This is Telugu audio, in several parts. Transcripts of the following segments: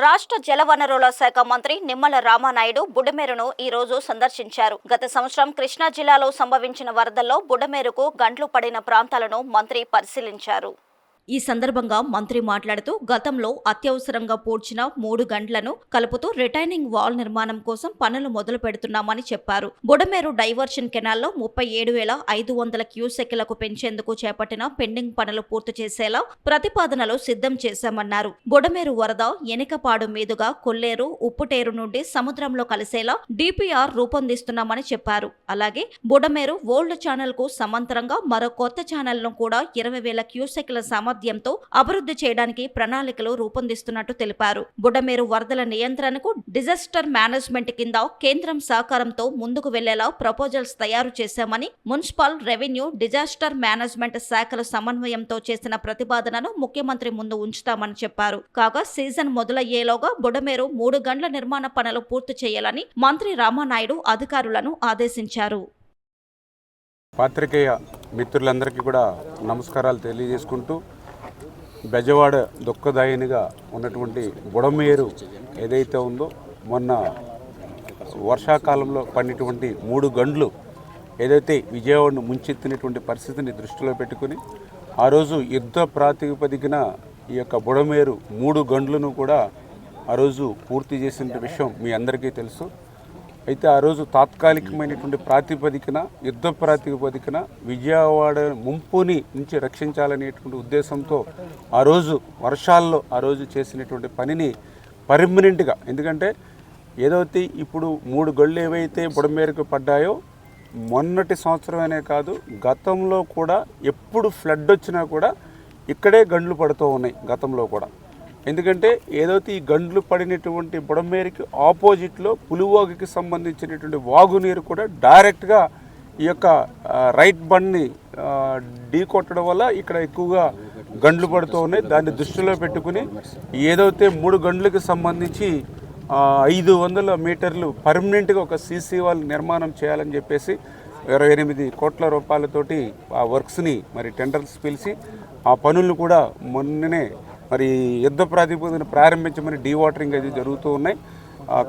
రాష్ట్ర జలవనరుల శాఖ మంత్రి నిమ్మల రామానాయుడు బుడమేరును ఈ రోజు సందర్శించారు. గత సంవత్సరం కృష్ణా జిల్లాలో సంభవించిన వరదల్లో బుడమేరుకు గండ్లు పడిన ప్రాంతాలను మంత్రి పరిశీలించారు. ఈ సందర్భంగా మంత్రి మాట్లాడుతూ గతంలో అత్యవసరంగా పూడ్చిన 3 గంటలను కలుపుతూ రిటైనింగ్ వాల్ నిర్మాణం కోసం పనులు మొదలు పెడుతున్నామని చెప్పారు. బుడమేరు డైవర్షన్ కెనాల్లో 37,500 క్యూసెక్లకు పెంచేందుకు చేపట్టిన పెండింగ్ పనులు పూర్తి చేసేలా ప్రతిపాదనలు సిద్ధం చేశామన్నారు. బుడమేరు వరద ఎనికపాడు మీదుగా కొల్లేరు, ఉప్పుటేరు నుండి సముద్రంలో కలిసేలా డిపిఆర్ రూపొందిస్తున్నామని చెప్పారు. అలాగే బుడమేరు ఓల్డ్ ఛానల్ కు సమాంతరంగా మరో కొత్త ఛానల్ ను కూడా 20,000 క్యూసెక్ల సామర్థ్యంతో అభివృద్ధి చేయడానికి ప్రణాళికలు రూపొందిస్తున్నట్టు తెలిపారు. బుడమేరు వరదల నియంత్రణకు డిజాస్టర్ మేనేజ్మెంట్ కింద కేంద్రం సహకారంతో ముందుకు వెళ్లేలా ప్రపోజల్స్ తయారు చేశామని, మున్సిపల్, రెవెన్యూ, డిజాస్టర్ మేనేజ్మెంట్ శాఖల సమన్వయంతో చేసిన ప్రతిపాదనను ముఖ్యమంత్రి ముందు ఉంచుతామని చెప్పారు. కాగా సీజన్ మొదలయ్యేలోగా బుడమేరు 3 గంటల నిర్మాణ పనులు పూర్తి చేయాలని మంత్రి రామానాయుడు అధికారులను ఆదేశించారు. పాత్రికేయ మిత్రులందరికీ కూడా నమస్కారాలు తెలియజేసుకుంటూ, బెజవాడ దుఃఖదాయినిగా ఉన్నటువంటి బుడమేరు ఏదైతే ఉందో, మొన్న వర్షాకాలంలో పడినటువంటి 3 గంటలు ఏదైతే విజయవాడను ముంచెత్తినటువంటి పరిస్థితిని దృష్టిలో పెట్టుకుని ఆ రోజు యుద్ధ ప్రాతిపదికన ఈ యొక్క బుడమేరు 3 గంటలను కూడా ఆ రోజు పూర్తి చేసిన విషయం మీ అందరికీ తెలుసు. అయితే ఆ రోజు తాత్కాలికమైనటువంటి ప్రాతిపదికన, యుద్ధ ప్రాతిపదికన విజయవాడ ముంపుని నుంచి రక్షించాలనేటువంటి ఉద్దేశంతో ఆ రోజు వర్షాల్లో ఆ రోజు చేసినటువంటి పనిని పర్మనెంట్గా, ఎందుకంటే ఏదైతే ఇప్పుడు 3 గళ్ళు ఏవైతే బుడమేరుకు పడ్డాయో మొన్నటి సంవత్సరమనే కాదు, గతంలో కూడా ఎప్పుడు ఫ్లడ్ వచ్చినా కూడా ఇక్కడే గండ్లు పడుతూ ఉన్నాయి గతంలో కూడా. ఎందుకంటే ఏదైతే ఈ గండ్లు పడినటువంటి బుడమేరుకి ఆపోజిట్లో పులివాగుకి సంబంధించినటువంటి వాగునీరు కూడా డైరెక్ట్గా ఈ యొక్క రైట్ బండ్ని ఢీకొట్టడం వల్ల ఇక్కడ ఎక్కువగా గండ్లు పడుతూ ఉన్నాయి. దాన్ని దృష్టిలో పెట్టుకుని ఏదైతే 3 గంటలకు సంబంధించి 500 మీటర్లు పర్మనెంట్గా ఒక సీసీ వాల్ నిర్మాణం చేయాలని చెప్పేసి 28 కోట్ల రూపాయలతోటి ఆ వర్క్స్ని మరి టెండర్స్ పిలిచి ఆ పనులను కూడా మొన్ననే మరి యుద్ధ ప్రాతిపదికన ప్రారంభించమని డీవాటరింగ్ అది జరుగుతూ ఉన్నాయి.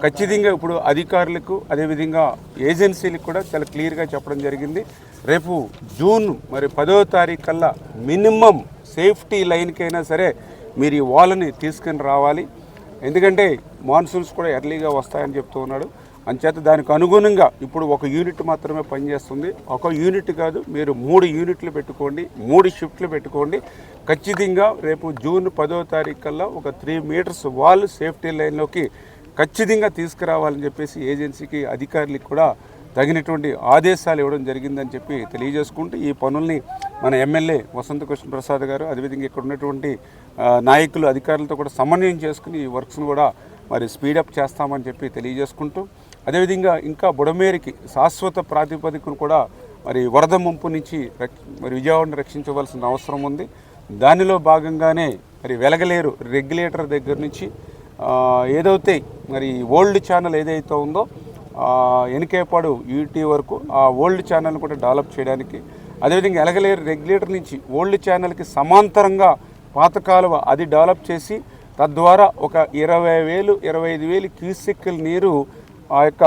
ఖచ్చితంగా ఇప్పుడు అధికారులకు, అదేవిధంగా ఏజెన్సీలకు కూడా చాలా క్లియర్గా చెప్పడం జరిగింది. రేపు జూన్ మరి 10వ తారీఖు కల్లా మినిమం సేఫ్టీ లైన్కైనా సరే మీరు ఈ వాల్ని తీసుకుని రావాలి. ఎందుకంటే మాన్సూన్స్ కూడా ఎర్లీగా వస్తాయని చెప్తూ ఉన్నాడు. అంచేత దానికి అనుగుణంగా ఇప్పుడు ఒక యూనిట్ మాత్రమే పనిచేస్తుంది. ఒక యూనిట్ కాదు, మీరు 3 యూనిట్లు పెట్టుకోండి, 3 షిఫ్ట్లు పెట్టుకోండి. ఖచ్చితంగా రేపు జూన్ 10వ తారీఖు కల్లా ఒక 3 మీటర్స్ వాల్ సేఫ్టీ లైన్లోకి ఖచ్చితంగా తీసుకురావాలని చెప్పేసి ఏజెన్సీకి, అధికారులకు కూడా తగినటువంటి ఆదేశాలు ఇవ్వడం జరిగిందని చెప్పి తెలియజేసుకుంటూ, ఈ పనుల్ని మన ఎమ్మెల్యే వసంత కృష్ణ ప్రసాద్ గారు, అదేవిధంగా ఇక్కడ ఉన్నటువంటి నాయకులు, అధికారులతో కూడా సమన్వయం చేసుకుని ఈ వర్క్స్ను కూడా మరి స్పీడప్ చేస్తామని చెప్పి తెలియజేసుకుంటూ, అదేవిధంగా ఇంకా బుడమేరుకి శాశ్వత ప్రాతిపదికను కూడా మరి వరద ముంపు నుంచి మరి విజయవాడను రక్షించవలసిన అవసరం ఉంది. దానిలో భాగంగానే మరి వెలగలేరు రెగ్యులేటర్ దగ్గర నుంచి ఏదైతే మరి ఓల్డ్ ఛానల్ ఏదైతే ఉందో ఎనికేపాడు యూటీ వరకు ఆ ఓల్డ్ ఛానల్ని కూడా డెవలప్ చేయడానికి, అదేవిధంగా వెలగలేరు రెగ్యులేటర్ నుంచి ఓల్డ్ ఛానల్కి సమాంతరంగా పాత కాలువ అది డెవలప్ చేసి తద్వారా ఒక 20,000, 25,000 క్యూసెక్కుల నీరు ఆ యొక్క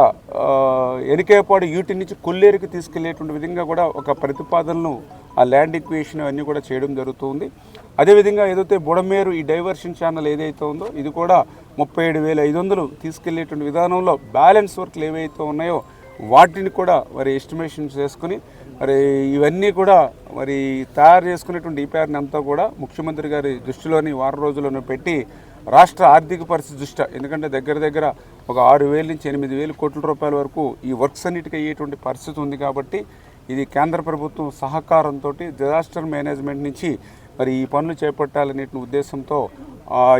ఎనికేపాడు యూటీ నుంచి కొల్లేరుకి తీసుకెళ్లేటువంటి విధంగా కూడా ఒక ప్రతిపాదనలు, ఆ ల్యాండ్ ఈక్వేషన్ అన్నీ కూడా చేయడం జరుగుతుంది. అదేవిధంగా ఏదైతే బుడమేరు ఈ డైవర్షన్ ఛానల్ ఏదైతే ఉందో ఇది కూడా 37,500 తీసుకెళ్లేటువంటి విధానంలో బ్యాలెన్స్ వర్క్లు ఏవైతే ఉన్నాయో వాటిని కూడా మరి ఎస్టిమేషన్ చేసుకుని మరి ఇవన్నీ కూడా మరి తయారు చేసుకునేటువంటి డిపిఆర్ని అంతా కూడా ముఖ్యమంత్రి గారి దృష్టిలోని వారం రోజుల్లోనే పెట్టి రాష్ట్ర ఆర్థిక పరిస్థితి దృష్ట్యా, ఎందుకంటే దగ్గర ఒక 6,000 నుంచి 8,000 కోట్ల రూపాయల వరకు ఈ వర్క్స్ అన్నిటికీ అయ్యేటువంటి పరిస్థితి ఉంది. కాబట్టి ఇది కేంద్ర ప్రభుత్వం సహకారంతో డిజాస్టర్ మేనేజ్మెంట్ నుంచి మరి ఈ పనులు చేపట్టాలనే ఉద్దేశంతో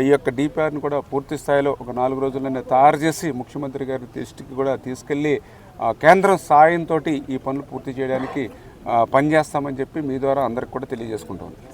ఈ యొక్క డిపిఆర్ని కూడా పూర్తి స్థాయిలో ఒక 4 రోజుల్లోనే తయారు చేసి ముఖ్యమంత్రి గారి దృష్టికి కూడా తీసుకెళ్ళి కేంద్రం సాయంతో ఈ పనులు పూర్తి చేయడానికి పనిచేస్తామని చెప్పి మీ ద్వారా అందరికి కూడా తెలియజేసుకుంటాం.